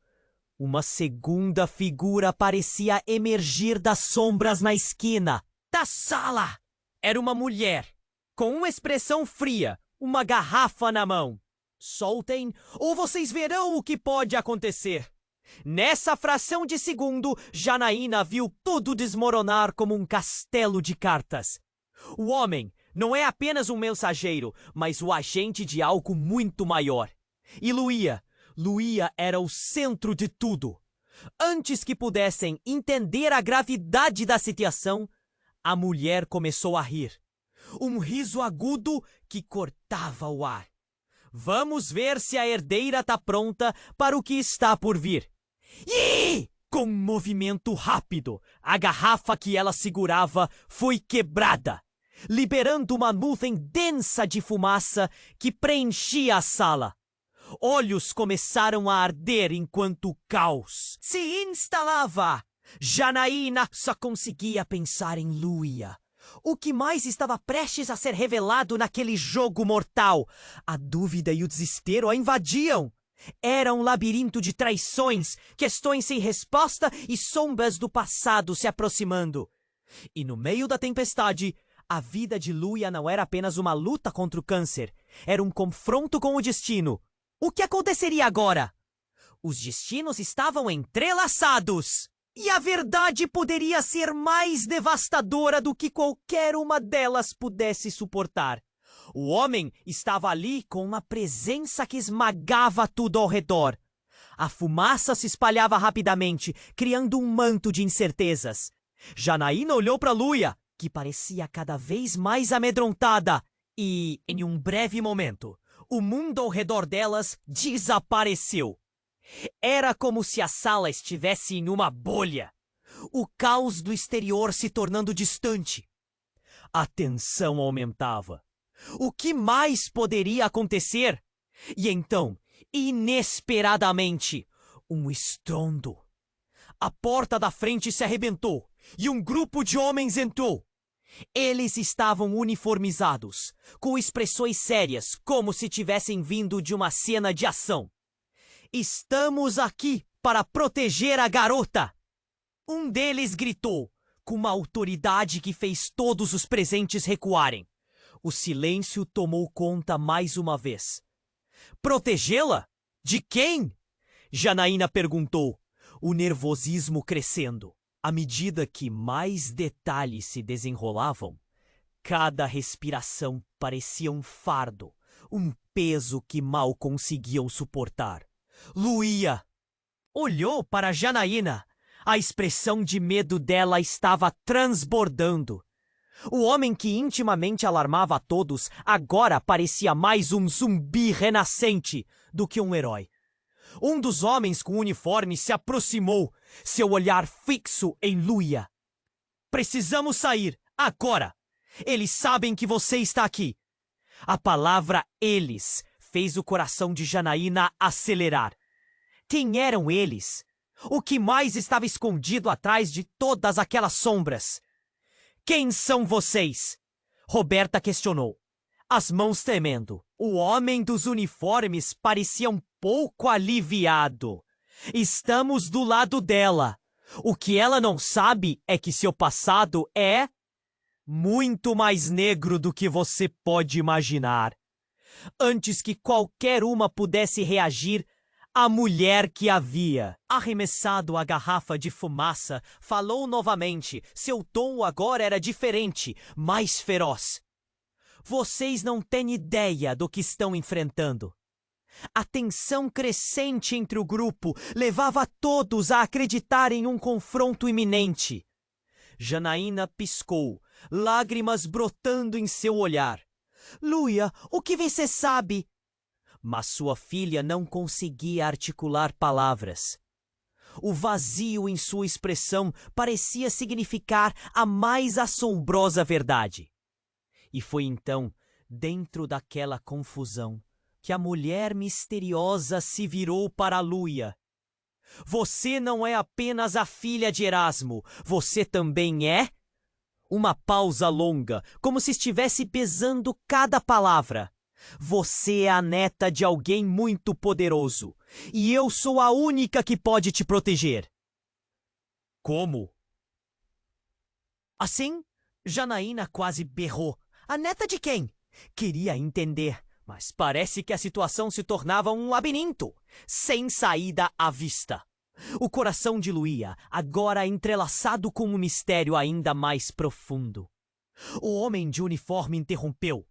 Uma segunda figura parecia emergir das sombras na esquina da sala. Era uma mulher, com uma expressão fria, uma garrafa na mão. Soltem ou vocês verão o que pode acontecer. Nessa fração de segundo, Janaína viu tudo desmoronar como um castelo de cartas. O homem não é apenas um mensageiro, mas o agente de algo muito maior. E Luía era o centro de tudo. Antes que pudessem entender a gravidade da situação, a mulher começou a rir. Um riso agudo que cortava o ar. Vamos ver se a herdeira está pronta para o que está por vir. E, com um movimento rápido, a garrafa que ela segurava foi quebrada, liberando uma nuvem densa de fumaça que preenchia a sala. Olhos começaram a arder enquanto o caos se instalava. Janaína só conseguia pensar em Luía. O que mais estava prestes a ser revelado naquele jogo mortal? A dúvida e o desespero a invadiam. Era um labirinto de traições, questões sem resposta e sombras do passado se aproximando. E no meio da tempestade, a vida de Luía não era apenas uma luta contra o câncer. Era um confronto com o destino. O que aconteceria agora? Os destinos estavam entrelaçados. E a verdade poderia ser mais devastadora do que qualquer uma delas pudesse suportar. O homem estava ali com uma presença que esmagava tudo ao redor. A fumaça se espalhava rapidamente, criando um manto de incertezas. Janaína olhou para Luía, que parecia cada vez mais amedrontada, e, em um breve momento, o mundo ao redor delas desapareceu. Era como se a sala estivesse em uma bolha, o caos do exterior se tornando distante. A tensão aumentava. O que mais poderia acontecer? E então, inesperadamente, um estrondo. A porta da frente se arrebentou e um grupo de homens entrou. Eles estavam uniformizados, com expressões sérias, como se tivessem vindo de uma cena de ação. Estamos aqui para proteger a garota! Um deles gritou, com uma autoridade que fez todos os presentes recuarem. O silêncio tomou conta mais uma vez. Protegê-la? De quem? Janaína perguntou, o nervosismo crescendo. À medida que mais detalhes se desenrolavam, cada respiração parecia um fardo, um peso que mal conseguiam suportar. Luía olhou para Janaína. A expressão de medo dela estava transbordando. O homem que intimamente alarmava a todos agora parecia mais um zumbi renascente do que um herói. Um dos homens com uniforme se aproximou, seu olhar fixo em Luía. Precisamos sair, agora! Eles sabem que você está aqui. A palavra eles fez o coração de Janaína acelerar. Quem eram eles? O que mais estava escondido atrás de todas aquelas sombras? Quem são vocês? Roberta questionou, as mãos tremendo. O homem dos uniformes parecia um pouco aliviado. Estamos do lado dela. O que ela não sabe é que seu passado é muito mais negro do que você pode imaginar. Antes que qualquer uma pudesse reagir, A mulher que havia arremessado a garrafa de fumaça falou novamente. Seu tom agora era diferente, mais feroz. Vocês não têm ideia do que estão enfrentando. A tensão crescente entre o grupo levava todos a acreditar em um confronto iminente. Janaína piscou, lágrimas brotando em seu olhar. Luia, o que você sabe? Mas sua filha não conseguia articular palavras. O vazio em sua expressão parecia significar a mais assombrosa verdade. E foi então, dentro daquela confusão, que a mulher misteriosa se virou para Luia. Você não é apenas a filha de Erasmo, você também é? Uma pausa longa, como se estivesse pesando cada palavra. Você é a neta de alguém muito poderoso, e eu sou a única que pode te proteger. Como? Assim, Janaína quase berrou. A neta de quem? Queria entender, mas parece que a situação se tornava um labirinto, sem saída à vista. O coração de Luia, agora entrelaçado com um mistério ainda mais profundo. O homem de uniforme interrompeu,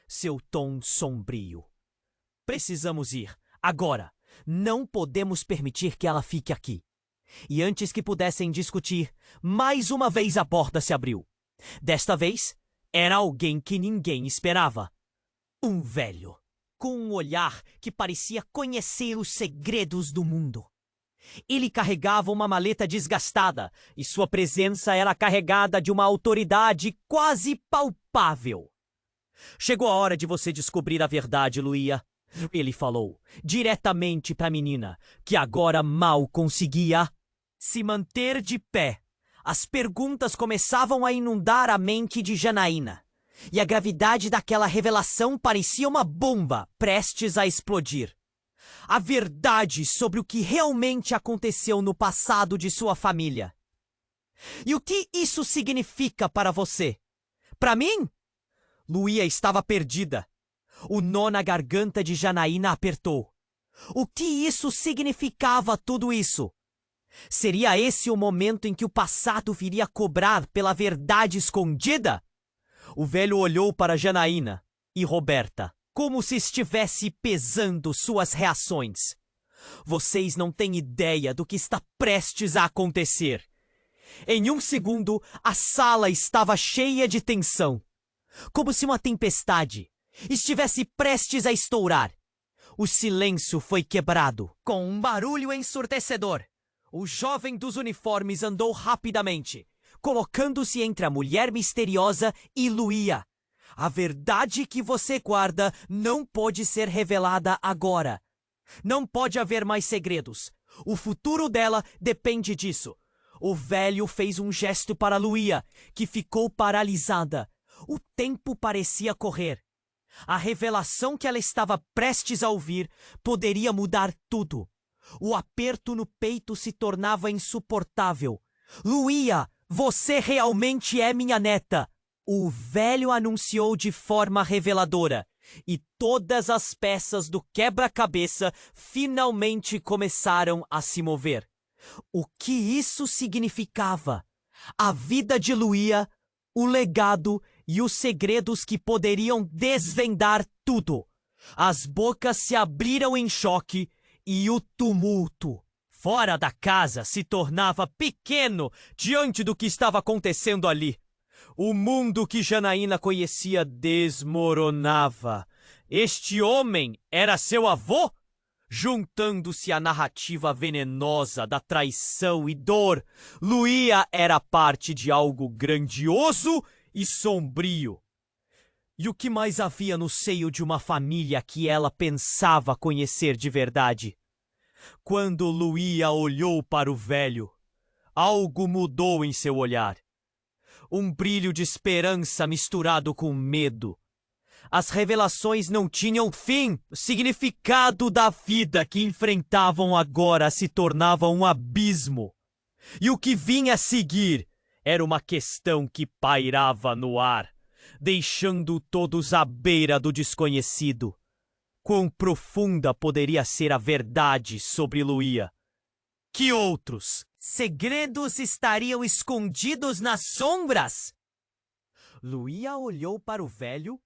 seu tom sombrio. Precisamos ir, agora. Não podemos permitir que ela fique aqui. E antes que pudessem discutir, mais uma vez a porta se abriu. Desta vez, era alguém que ninguém esperava. Um velho, com um olhar que parecia conhecer os segredos do mundo. Ele carregava uma maleta desgastada, e sua presença era carregada de uma autoridade quase palpável. Chegou a hora de você descobrir a verdade, Luia. Ele falou, diretamente para a menina, que agora mal conseguia se manter de pé. As perguntas começavam a inundar a mente de Janaína. E a gravidade daquela revelação parecia uma bomba prestes a explodir. A verdade sobre o que realmente aconteceu no passado de sua família. E o que isso significa para você? Para mim? Luia estava perdida. O nó na garganta de Janaína apertou. O que isso significava tudo isso? Seria esse o momento em que o passado viria cobrar pela verdade escondida? O velho olhou para Janaína e Roberta, como se estivesse pesando suas reações. Vocês não têm ideia do que está prestes a acontecer. Em um segundo, a sala estava cheia de tensão. Como se uma tempestade estivesse prestes a estourar. O silêncio foi quebrado com um barulho ensurdecedor. O jovem dos uniformes andou rapidamente, colocando-se entre a mulher misteriosa e Luia. A verdade que você guarda não pode ser revelada agora. Não pode haver mais segredos. O futuro dela depende disso. O velho fez um gesto para Luia, que ficou paralisada. O tempo parecia correr. A revelação que ela estava prestes a ouvir poderia mudar tudo. O aperto no peito se tornava insuportável. Luia, você realmente é minha neta! O velho anunciou de forma reveladora, e todas as peças do quebra-cabeça finalmente começaram a se mover. O que isso significava? A vida de Luia, o legado e os segredos que poderiam desvendar tudo. As bocas se abriram em choque e o tumulto fora da casa se tornava pequeno diante do que estava acontecendo ali. O mundo que Janaína conhecia desmoronava. Este homem era seu avô? Juntando-se à narrativa venenosa da traição e dor, Luia era parte de algo grandioso e sombrio. E o que mais havia no seio de uma família que ela pensava conhecer de verdade? Quando Luia olhou para o velho, algo mudou em seu olhar. Um brilho de esperança misturado com medo. As revelações não tinham fim. O significado da vida que enfrentavam agora se tornava um abismo. E o que vinha a seguir era uma questão que pairava no ar, deixando todos à beira do desconhecido. Quão profunda poderia ser a verdade sobre Luía? Que outros segredos estariam escondidos nas sombras? Luía olhou para o velho,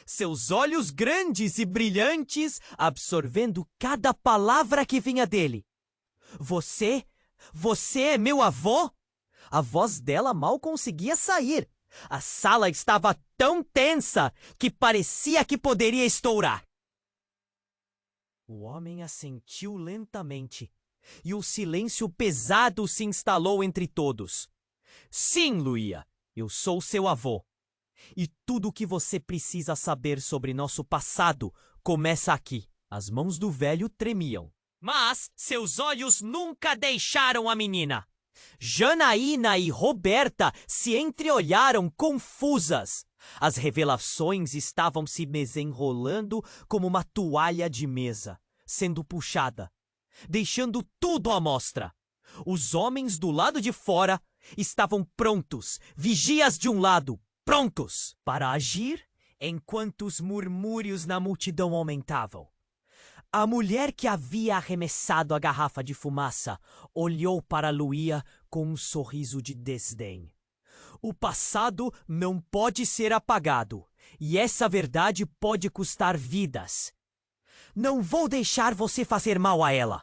seus olhos grandes e brilhantes absorvendo cada palavra que vinha dele. Você é meu avô? A voz dela mal conseguia sair. A sala estava tão tensa que parecia que poderia estourar. O homem assentiu lentamente e o silêncio pesado se instalou entre todos. Sim, Luía, eu sou seu avô. E tudo o que você precisa saber sobre nosso passado começa aqui. As mãos do velho tremiam. Mas seus olhos nunca deixaram a menina. Janaína e Roberta se entreolharam confusas. As revelações estavam se desenrolando como uma toalha de mesa, sendo puxada, deixando tudo à mostra. Os homens do lado de fora estavam prontos, vigias de um lado, prontos para agir enquanto os murmúrios na multidão aumentavam. A mulher que havia arremessado a garrafa de fumaça olhou para Luía com um sorriso de desdém. O passado não pode ser apagado, e essa verdade pode custar vidas. Não vou deixar você fazer mal a ela.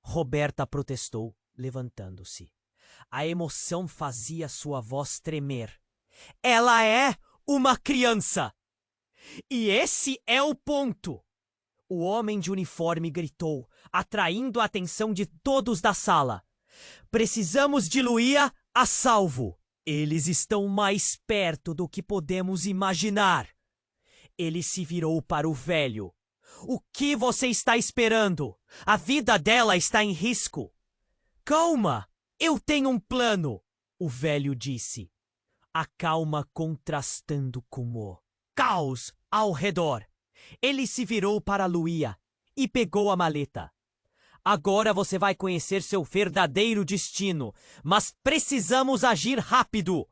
Roberta protestou, levantando-se. A emoção fazia sua voz tremer. Ela é uma criança! E esse é o ponto! O homem de uniforme gritou, atraindo a atenção de todos da sala. Precisamos de Luía a salvo! Eles estão mais perto do que podemos imaginar. Ele se virou para o velho. O que você está esperando? A vida dela está em risco. Calma, eu tenho um plano, o velho disse. A calma contrastando com o caos ao redor. Ele se virou para Luía e pegou a maleta. Agora você vai conhecer seu verdadeiro destino, mas precisamos agir rápido.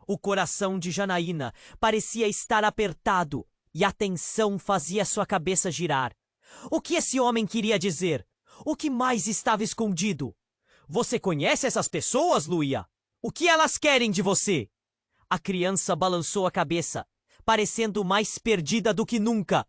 O coração de Janaína parecia estar apertado e a tensão fazia sua cabeça girar. O que esse homem queria dizer? O que mais estava escondido? Você conhece essas pessoas, Luía? O que elas querem de você? A criança balançou a cabeça, parecendo mais perdida do que nunca.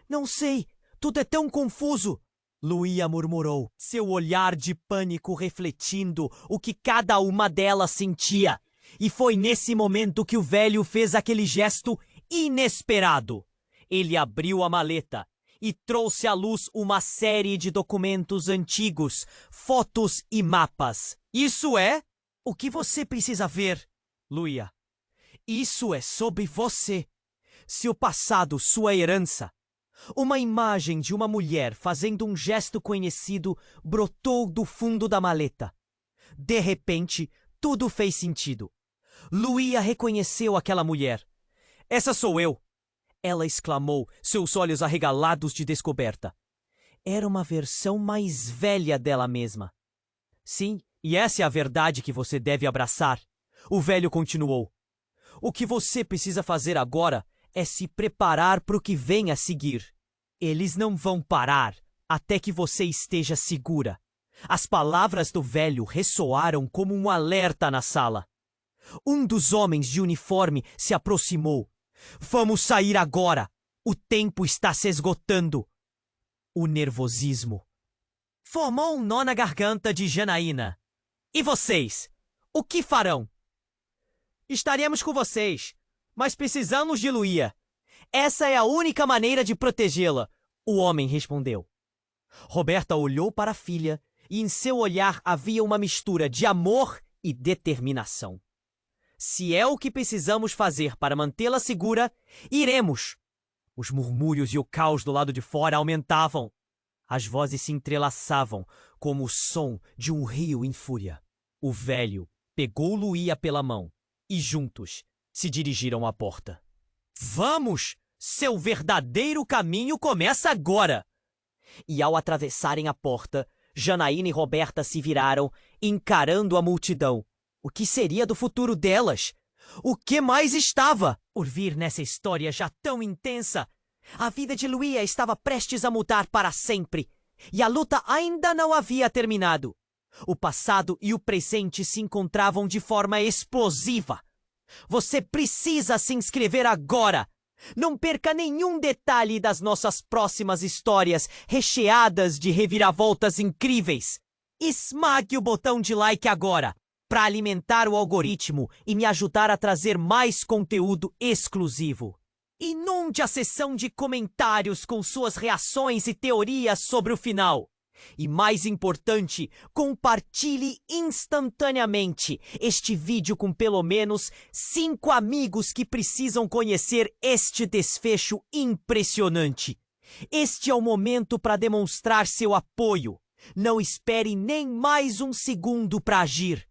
Não sei, tudo é tão confuso. Luía murmurou, seu olhar de pânico refletindo o que cada uma delas sentia. E foi nesse momento que o velho fez aquele gesto inesperado. Ele abriu a maleta e trouxe à luz uma série de documentos antigos, fotos e mapas. Isso é o que você precisa ver, Luía. Isso é sobre você, seu passado, sua herança. Uma imagem de uma mulher fazendo um gesto conhecido brotou do fundo da maleta. De repente, tudo fez sentido. Luía reconheceu aquela mulher. Essa sou eu! Ela exclamou, seus olhos arregalados de descoberta. Era uma versão mais velha dela mesma. Sim, e essa é a verdade que você deve abraçar. O velho continuou. O que você precisa fazer agora é se preparar para o que vem a seguir. Eles não vão parar até que você esteja segura. As palavras do velho ressoaram como um alerta na sala. Um dos homens de uniforme se aproximou. Vamos sair agora! O tempo está se esgotando. O nervosismo formou um nó na garganta de Janaína. E vocês? O que farão? Estaremos com vocês, mas precisamos de Luía. Essa é a única maneira de protegê-la, o homem respondeu. Roberta olhou para a filha e em seu olhar havia uma mistura de amor e determinação. Se é o que precisamos fazer para mantê-la segura, iremos. Os murmúrios e o caos do lado de fora aumentavam. As vozes se entrelaçavam como o som de um rio em fúria. O velho pegou Luía pela mão e juntos se dirigiram à porta. Vamos! Seu verdadeiro caminho começa agora! E ao atravessarem a porta, Janaína e Roberta se viraram, encarando a multidão. O que seria do futuro delas? O que mais estava por vir nessa história já tão intensa? A vida de Luia estava prestes a mudar para sempre, e a luta ainda não havia terminado. O passado e o presente se encontravam de forma explosiva. Você precisa se inscrever agora! Não perca nenhum detalhe das nossas próximas histórias, recheadas de reviravoltas incríveis. Esmague o botão de like agora, para alimentar o algoritmo e me ajudar a trazer mais conteúdo exclusivo. Inunde a seção de comentários com suas reações e teorias sobre o final. E mais importante, compartilhe instantaneamente este vídeo com pelo menos 5 amigos que precisam conhecer este desfecho impressionante. Este é o momento para demonstrar seu apoio. Não espere nem mais um segundo para agir.